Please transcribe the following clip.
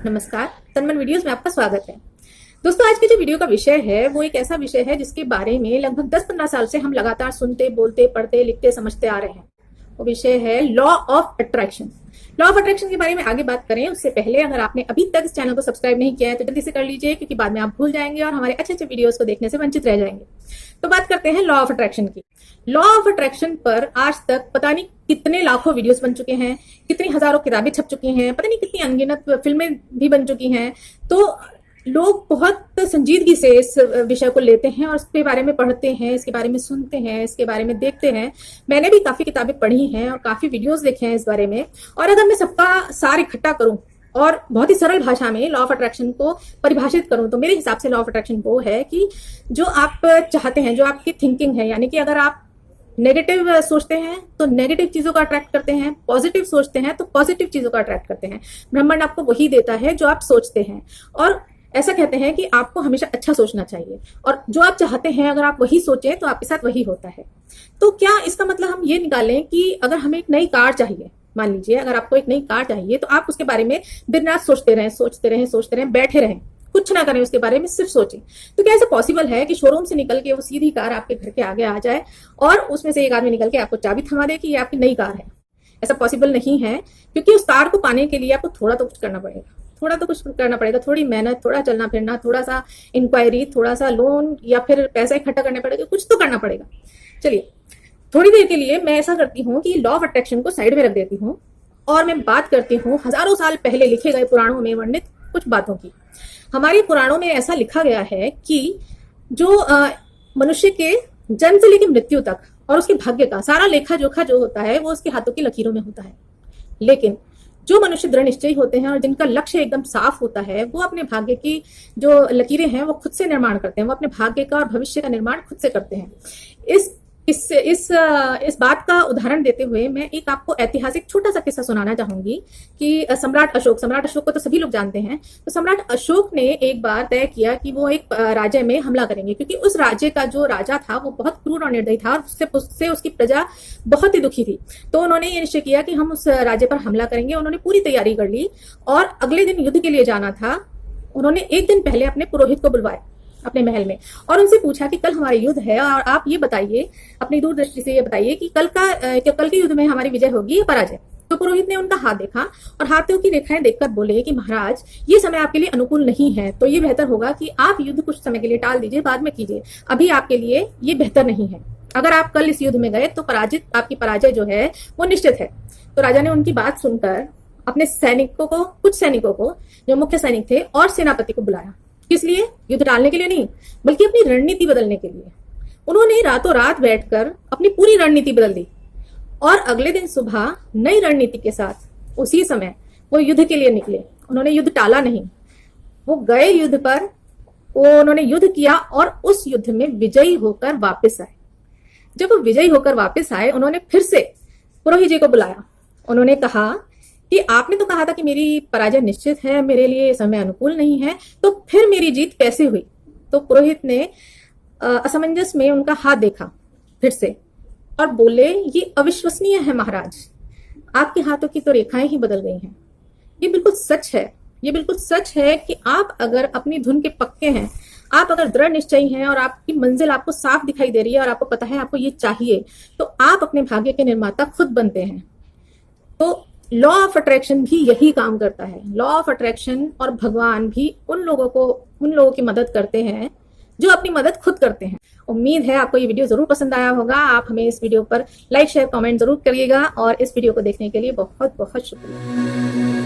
नमस्कार, तनमन वीडियोस में आपका स्वागत है। दोस्तों, आज के जो वीडियो का विषय है वो एक ऐसा विषय है जिसके बारे में लगभग 10-15 साल से हम लगातार सुनते, बोलते, पढ़ते, लिखते, समझते आ रहे हैं। वो विषय है law of attraction. Law of attraction के बारे में आगे बात करें उससे पहले अगर आपने अभी तक इस चैनल को सब्सक्राइब नहीं किया है तो जल्दी से कर लीजिए, क्योंकि बाद में आप भूल जाएंगे और हमारे अच्छे अच्छे वीडियोस को देखने से वंचित रह जाएंगे। तो बात करते हैं लॉ ऑफ अट्रैक्शन की। लॉ ऑफ अट्रैक्शन पर आज तक पता नहीं कितने लाखों वीडियोस बन चुके हैं, कितनी हजारों किताबें छप चुकी हैं, पता नहीं कितनी अनगिनत फिल्में भी बन चुकी हैं। तो लोग बहुत संजीदगी से इस विषय को लेते हैं और इसके बारे में पढ़ते हैं, इसके बारे में सुनते हैं, इसके बारे में देखते हैं। मैंने भी काफी किताबें पढ़ी हैं और काफी वीडियोस देखे हैं इस बारे में। और अगर मैं सबका सार इकट्ठा करूं और बहुत ही सरल भाषा में लॉ ऑफ अट्रैक्शन को परिभाषित करूं तो मेरे हिसाब से लॉ ऑफ अट्रैक्शन वो है कि जो आप चाहते हैं, जो आपकी थिंकिंग है, यानी कि अगर आप नेगेटिव सोचते हैं तो नेगेटिव चीजों को अट्रैक्ट करते हैं, पॉजिटिव सोचते हैं तो पॉजिटिव चीजों को अट्रैक्ट करते हैं। ब्रह्मांड आपको वही देता है जो आप सोचते हैं। और ऐसा कहते हैं कि आपको हमेशा अच्छा सोचना चाहिए और जो आप चाहते हैं अगर आप वही सोचें तो आपके साथ वही होता है। तो क्या इसका मतलब हम ये निकालें कि अगर हमें एक नई कार चाहिए, मान लीजिए अगर आपको एक नई कार चाहिए तो आप उसके बारे में दिन रात सोचते रहें, बैठे रहें, कुछ ना करें, उसके बारे में सिर्फ सोचें। तो क्या ऐसा पॉसिबल है कि शोरूम से निकल के वो सीधी कार आपके घर के आगे आ जाए और उसमें से एक आदमी निकल के आपको चाबी थमा दे कि ये आपकी नई कार है? ऐसा पॉसिबल नहीं है, क्योंकि उस कार को पाने के लिए आपको थोड़ा तो कुछ करना पड़ेगा, थोड़ी मेहनत, थोड़ा चलना फिरना, थोड़ा सा इंक्वायरी, थोड़ा सा लोन या फिर पैसा इकट्ठा करना पड़ेगा, कुछ तो करना पड़ेगा। चलिए, थोड़ी देर के लिए मैं ऐसा करती हूँ कि लॉ ऑफ अट्रैक्शन को साइड में रख देती हूँ और मैं बात करती हूँ हजारों साल पहले लिखे गए पुराणों में वर्णित कुछ बातों की। हमारे पुराणों में ऐसा लिखा गया है कि जो मनुष्य के जन्म से लेकर मृत्यु तक और उसके भाग्य का सारा लेखा जोखा जो होता है वो उसके हाथों की लकीरों में होता है। लेकिन जो मनुष्य दृढ़ निश्चयी होते हैं और जिनका लक्ष्य एकदम साफ होता है वो अपने भाग्य की जो लकीरें हैं वो खुद से निर्माण करते हैं। वो अपने भाग्य का और भविष्य का निर्माण खुद से करते हैं। इस बात का उदाहरण देते हुए मैं एक आपको ऐतिहासिक छोटा सा किस्सा सुनाना चाहूंगी कि सम्राट अशोक को तो सभी लोग जानते हैं। तो सम्राट अशोक ने एक बार तय किया कि वो एक राज्य में हमला करेंगे, क्योंकि उस राज्य का जो राजा था वो बहुत क्रूर और निर्दयी था और उससे उसकी प्रजा बहुत ही दुखी थी। तो उन्होंने ये निश्चय किया कि हम उस राज्य पर हमला करेंगे। उन्होंने पूरी तैयारी कर ली और अगले दिन युद्ध के लिए जाना था। उन्होंने एक दिन पहले अपने पुरोहित को बुलवाया अपने महल में और उनसे पूछा कि कल हमारा युद्ध है और आप ये बताइए, अपनी दूरदृष्टि से ये बताइए कि कल के युद्ध में हमारी विजय होगी या पराजय। तो पुरोहित ने उनका हाथ देखा और हाथों की रेखाएं देखकर बोले कि महाराज, ये समय आपके लिए अनुकूल नहीं है, तो ये बेहतर होगा कि आप युद्ध कुछ समय के लिए टाल दीजिए, बाद में कीजिए। अभी आपके लिए ये बेहतर नहीं है। अगर आप कल इस युद्ध में गए तो आपकी पराजय जो है वो निश्चित है। तो राजा ने उनकी बात सुनकर अपने कुछ सैनिकों को जो मुख्य सैनिक थे और सेनापति को बुलाया। किस लिए? युद्ध टालने के लिए नहीं, बल्कि अपनी रणनीति बदलने के लिए। उन्होंने रातों रात बैठकर अपनी पूरी रणनीति बदल दी और अगले दिन सुबह नई रणनीति के साथ उसी समय वो युद्ध के लिए निकले। उन्होंने युद्ध टाला नहीं, वो गए युद्ध पर, उन्होंने युद्ध किया और उस युद्ध में विजयी होकर वापस आए। जब वो विजयी होकर वापस आए उन्होंने फिर से पुरोहित जी को बुलाया। उन्होंने कहा कि आपने तो कहा था कि मेरी पराजय निश्चित है, मेरे लिए समय अनुकूल नहीं है, तो फिर मेरी जीत कैसे हुई? तो पुरोहित ने असमंजस में उनका हाथ देखा फिर से और बोले, ये अविश्वसनीय है महाराज, आपके हाथों की तो रेखाएं ही बदल गई हैं। ये बिल्कुल सच है कि आप अगर अपनी धुन के पक्के हैं, आप अगर दृढ़ निश्चयी हैं और आपकी मंजिल आपको साफ दिखाई दे रही है और आपको पता है आपको ये चाहिए, तो आप अपने भाग्य के निर्माता खुद बनते हैं। तो लॉ ऑफ अट्रैक्शन भी यही काम करता है। लॉ ऑफ अट्रैक्शन और भगवान भी उन लोगों की मदद करते हैं जो अपनी मदद खुद करते हैं। उम्मीद है आपको ये वीडियो जरूर पसंद आया होगा। आप हमें इस वीडियो पर लाइक, शेयर, कमेंट जरूर करिएगा और इस वीडियो को देखने के लिए बहुत बहुत शुक्रिया।